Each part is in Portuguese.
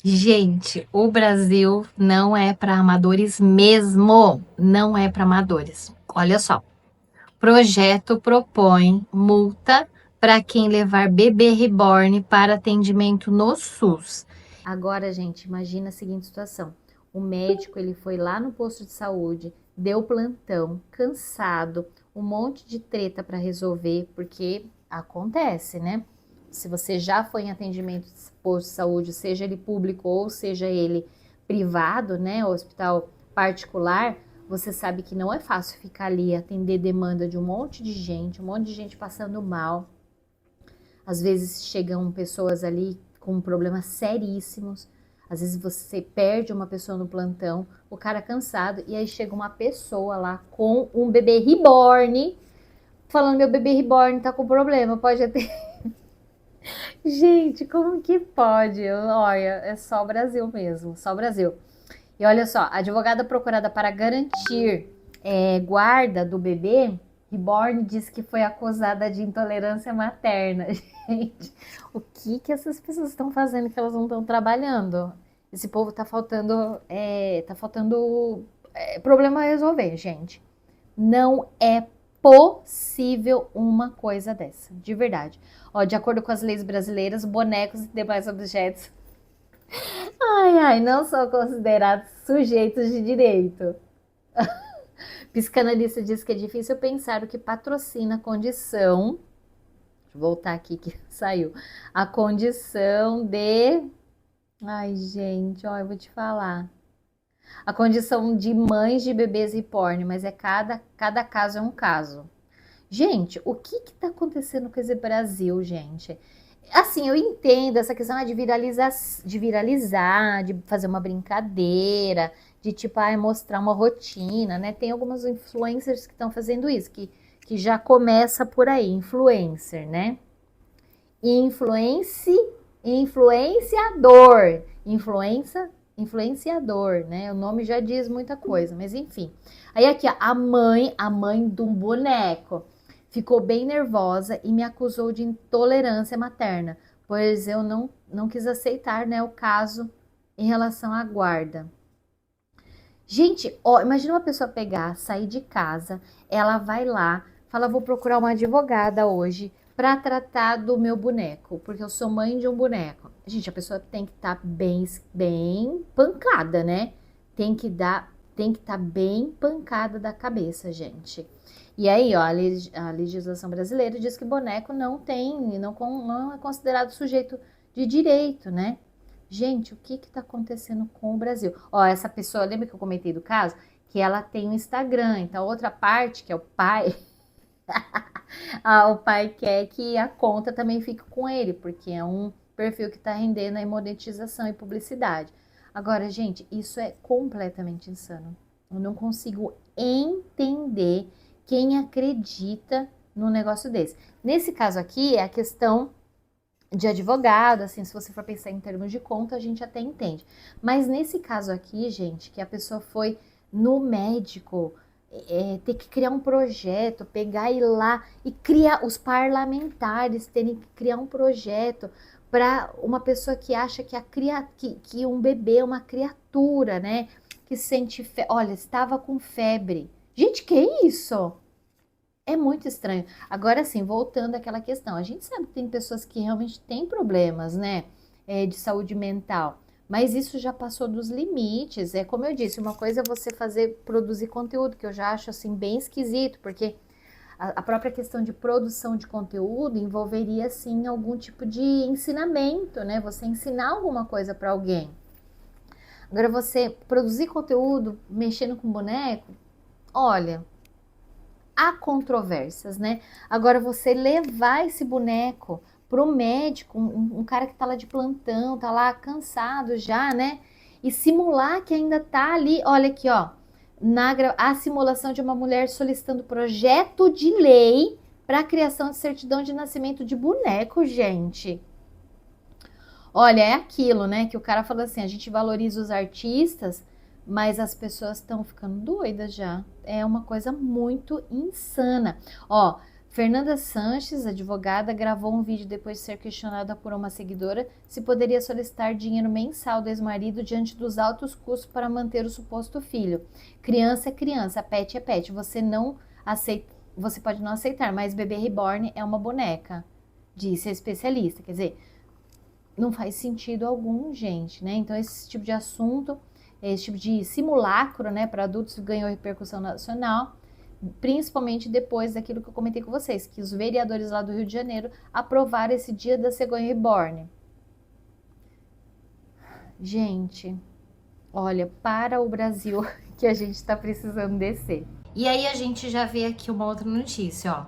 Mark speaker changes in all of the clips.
Speaker 1: Gente, o Brasil não é para amadores mesmo, não é para amadores. Olha só, projeto propõe multa para quem levar bebê reborn para atendimento no SUS. Agora, gente, imagina a seguinte situação. O médico, ele foi lá no posto de saúde, deu plantão, cansado, um monte de treta para resolver, porque acontece, né? Se você já foi em atendimento de posto de saúde, seja ele público ou seja ele privado, né, hospital particular, você sabe que não é fácil ficar ali atender demanda de um monte de gente passando mal. Às vezes chegam pessoas ali com problemas seríssimos. Às vezes você perde uma pessoa no plantão, o cara cansado, e aí chega uma pessoa lá com um bebê reborn, falando: meu bebê reborn tá com problema, pode até. Gente, como que pode? Olha, é só o Brasil mesmo, só o Brasil. E olha só, a advogada procurada para garantir guarda do bebê reborn diz que foi acusada de intolerância materna. Gente, o que que essas pessoas estão fazendo que elas não estão trabalhando? Esse povo tá faltando problema a resolver, gente. Não é possível uma coisa dessa, de verdade. Ó, de acordo com as leis brasileiras, bonecos e demais objetos, ai, ai, não são considerados sujeitos de direito. Psicanalista diz que é difícil pensar o que patrocina a condição. Deixa eu voltar aqui que saiu. A condição de. Ai, gente, ó, eu vou te falar. A condição de mães de bebês reborn, mas cada caso é um caso. Gente, o que que tá acontecendo com esse Brasil, gente? Assim, eu entendo essa questão de fazer uma brincadeira, de tipo, mostrar uma rotina, né? Tem algumas influencers que estão fazendo isso, que já começa por aí, influencer, né? Influenci, influenciador, influenciador, né? O nome já diz muita coisa, mas enfim. Aí aqui, ó, a mãe de um boneco, ficou bem nervosa e me acusou de intolerância materna, pois eu não quis aceitar, né, o caso em relação à guarda. Gente, ó, imagina uma pessoa pegar, sair de casa, ela vai lá, fala: vou procurar uma advogada hoje para tratar do meu boneco, porque eu sou mãe de um boneco. Gente, a pessoa tem que estar bem pancada, né? Tem que estar bem pancada da cabeça, gente. E aí, ó, a legislação brasileira diz que boneco não é considerado sujeito de direito, né? Gente, o que que tá acontecendo com o Brasil? Ó, essa pessoa, lembra que eu comentei do caso? Que ela tem um Instagram, então a outra parte, que é o pai, o pai quer que a conta também fique com ele, porque é um perfil que tá rendendo aí monetização e publicidade. Agora, gente, isso é completamente insano. Eu não consigo entender quem acredita num negócio desse. Nesse caso aqui, é a questão de advogado, assim, se você for pensar em termos de conta, a gente até entende. Mas nesse caso aqui, gente, que a pessoa foi no médico, ter que criar um projeto, pegar e ir lá e criar, os parlamentares terem que criar um projeto para uma pessoa que acha que um bebê é uma criatura, né? Que sente olha, estava com febre. Gente, que isso? É muito estranho. Agora sim, voltando àquela questão, a gente sabe que tem pessoas que realmente têm problemas, né, de saúde mental, mas isso já passou dos limites. É como eu disse, uma coisa é você produzir conteúdo, que eu já acho assim bem esquisito, porque a própria questão de produção de conteúdo envolveria sim algum tipo de ensinamento, né? Você ensinar alguma coisa para alguém. Agora você produzir conteúdo mexendo com boneco, olha, há controvérsias, né? Agora, você levar esse boneco pro médico, um cara que tá lá de plantão, tá lá cansado já, né? E simular que ainda tá ali, olha aqui, ó, a simulação de uma mulher solicitando projeto de lei para a criação de certidão de nascimento de boneco, gente. Olha, é aquilo, né? Que o cara falou assim: a gente valoriza os artistas, mas as pessoas estão ficando doidas já. É uma coisa muito insana. Ó, Fernanda Sanches, advogada, gravou um vídeo depois de ser questionada por uma seguidora se poderia solicitar dinheiro mensal do ex-marido diante dos altos custos para manter o suposto filho. Criança é criança, pet é pet. Você não aceita, você pode não aceitar, mas bebê reborn é uma boneca, disse a especialista. Quer dizer, não faz sentido algum, gente, né? Então esse tipo de assunto, esse tipo de simulacro, né, para adultos ganhou repercussão nacional, principalmente depois daquilo que eu comentei com vocês, que os vereadores lá do Rio de Janeiro aprovaram esse dia da cegonha reborn. Gente, olha, para o Brasil que a gente está precisando descer. E aí a gente já vê aqui uma outra notícia, ó.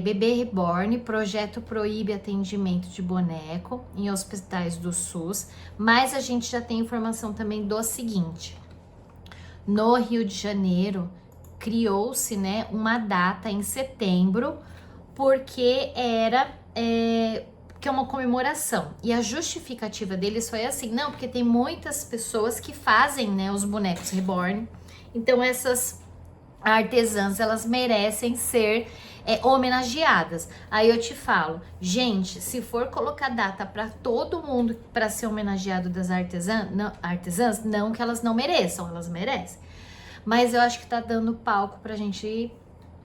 Speaker 1: Bebê reborn, projeto proíbe atendimento de boneco em hospitais do SUS, mas a gente já tem informação também do seguinte: no Rio de Janeiro criou-se, né, uma data em setembro, porque era que é uma comemoração. E a justificativa deles foi assim, não, porque tem muitas pessoas que fazem, né, os bonecos reborn, então essas artesãs, elas merecem ser homenageadas. Aí eu te falo, gente, se for colocar data para todo mundo para ser homenageado das artesãs, não que elas não mereçam, elas merecem. Mas eu acho que tá dando palco pra gente ir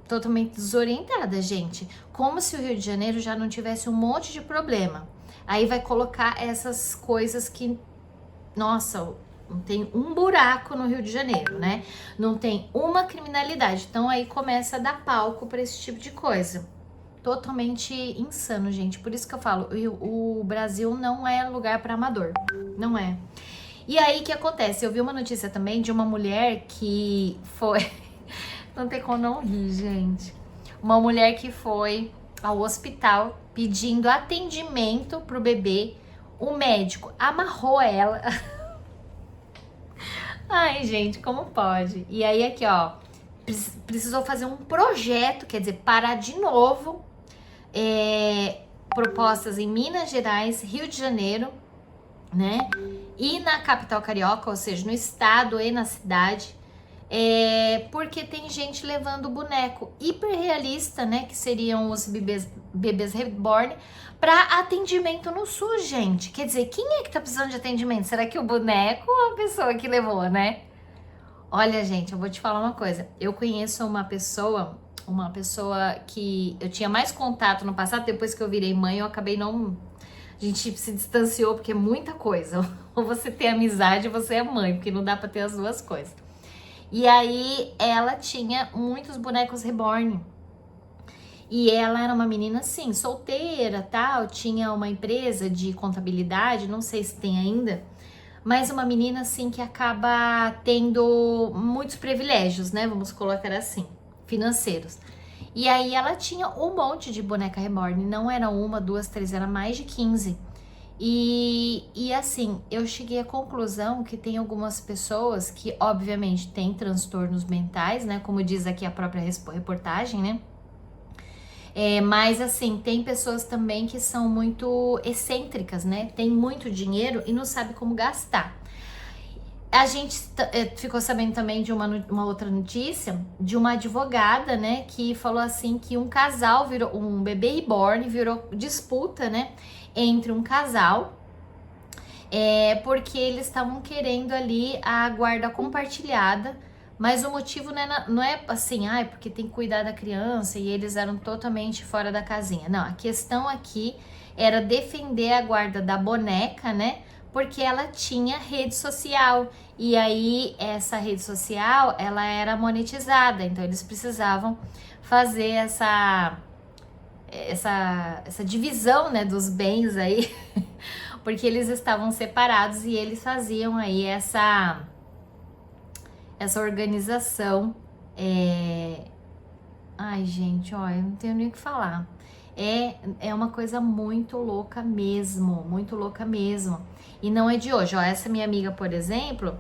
Speaker 1: totalmente desorientada, gente. Como se o Rio de Janeiro já não tivesse um monte de problema. Aí vai colocar essas coisas que, nossa, não tem um buraco no Rio de Janeiro, né? Não tem uma criminalidade. Então aí começa a dar palco pra esse tipo de coisa. Totalmente insano, gente. Por isso que eu falo, o Brasil não é lugar pra amador. Não é. E aí, o que acontece? Eu vi uma notícia também de uma mulher que foi... Não tem como não rir, gente. Uma mulher que foi ao hospital pedindo atendimento pro bebê. O médico amarrou ela. Ai, gente, como pode? E aí, aqui, ó, precisou fazer um projeto, quer dizer, parar de novo. Propostas em Minas Gerais, Rio de Janeiro, né? E na capital carioca, ou seja, no estado e na cidade, porque tem gente levando boneco hiperrealista, né? Que seriam os bebês reborn, para atendimento no SUS, gente. Quer dizer, quem é que tá precisando de atendimento? Será que o boneco ou a pessoa que levou, né? Olha, gente, eu vou te falar uma coisa. Eu conheço uma pessoa que eu tinha mais contato no passado, depois que eu virei mãe, eu acabei não... A gente se distanciou porque é muita coisa. Ou você tem amizade ou você é mãe, porque não dá pra ter as duas coisas. E aí ela tinha muitos bonecos reborn. E ela era uma menina assim, solteira, tal, tinha uma empresa de contabilidade, não sei se tem ainda, mas uma menina assim que acaba tendo muitos privilégios, né? Vamos colocar assim, financeiros. E aí ela tinha um monte de boneca reborn, não era uma, duas, três, era mais de 15. E assim, eu cheguei à conclusão que tem algumas pessoas que obviamente têm transtornos mentais, né? Como diz aqui a própria reportagem, né? Mas assim, tem pessoas também que são muito excêntricas, né? Tem muito dinheiro e não sabe como gastar. A gente ficou sabendo também de uma outra notícia de uma advogada, né, que falou assim que um casal virou, um bebê reborn virou disputa, né, entre um casal, porque eles estavam querendo ali a guarda compartilhada, mas o motivo não é assim, porque tem que cuidar da criança e eles eram totalmente fora da casinha. Não, a questão aqui era defender a guarda da boneca, né, porque ela tinha rede social e aí essa rede social ela era monetizada, então eles precisavam fazer essa divisão, né, dos bens aí, porque eles estavam separados e eles faziam aí essa organização. Ai, gente, ó, eu não tenho nem o que falar. É uma coisa muito louca mesmo, muito louca mesmo. E não é de hoje, ó. Essa minha amiga, por exemplo,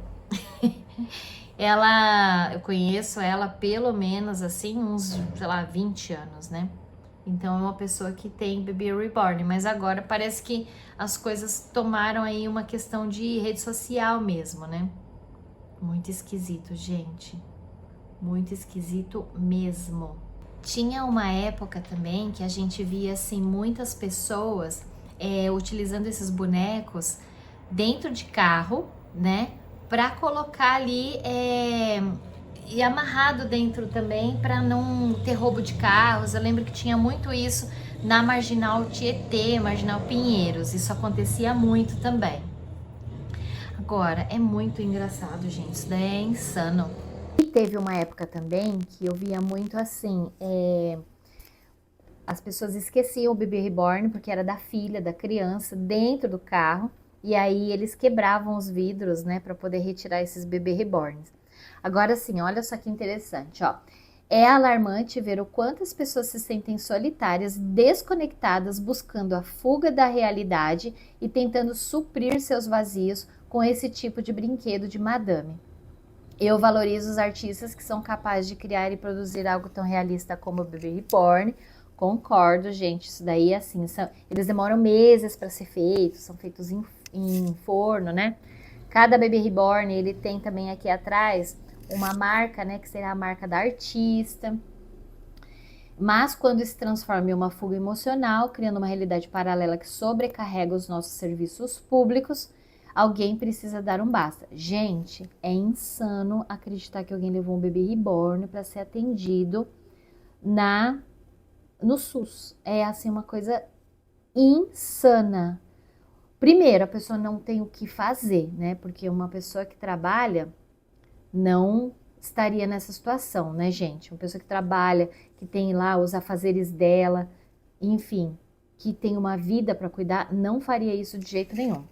Speaker 1: eu conheço ela pelo menos assim, uns, sei lá, 20 anos, né? Então é uma pessoa que tem bebê reborn, mas agora parece que as coisas tomaram aí uma questão de rede social mesmo, né? Muito esquisito, gente. Muito esquisito mesmo. Tinha uma época também que a gente via assim muitas pessoas utilizando esses bonecos dentro de carro, né, para colocar ali e amarrado dentro também para não ter roubo de carros. Eu lembro que tinha muito isso na Marginal Tietê, Marginal Pinheiros. Isso acontecia muito também. Agora, é muito engraçado, gente. Isso daí é insano. E teve uma época também que eu via muito assim, as pessoas esqueciam o bebê reborn, porque era da filha, da criança, dentro do carro. E aí eles quebravam os vidros, né, para poder retirar esses bebê reborns. Agora sim, olha só que interessante, ó. É alarmante ver o quanto as pessoas se sentem solitárias, desconectadas, buscando a fuga da realidade e tentando suprir seus vazios com esse tipo de brinquedo de madame. Eu valorizo os artistas que são capazes de criar e produzir algo tão realista como o Bebê Reborn. Concordo, gente. Isso daí, assim, eles demoram meses para ser feitos, são feitos em forno, né? Cada Bebê Reborn, ele tem também aqui atrás uma marca, né, que será a marca da artista. Mas quando se transforma em uma fuga emocional, criando uma realidade paralela que sobrecarrega os nossos serviços públicos, alguém precisa dar um basta. Gente, é insano acreditar que alguém levou um bebê reborn para ser atendido no SUS. É assim uma coisa insana. Primeiro, a pessoa não tem o que fazer, né? Porque uma pessoa que trabalha não estaria nessa situação, né, gente? Uma pessoa que trabalha, que tem lá os afazeres dela, enfim, que tem uma vida para cuidar, não faria isso de jeito nenhum.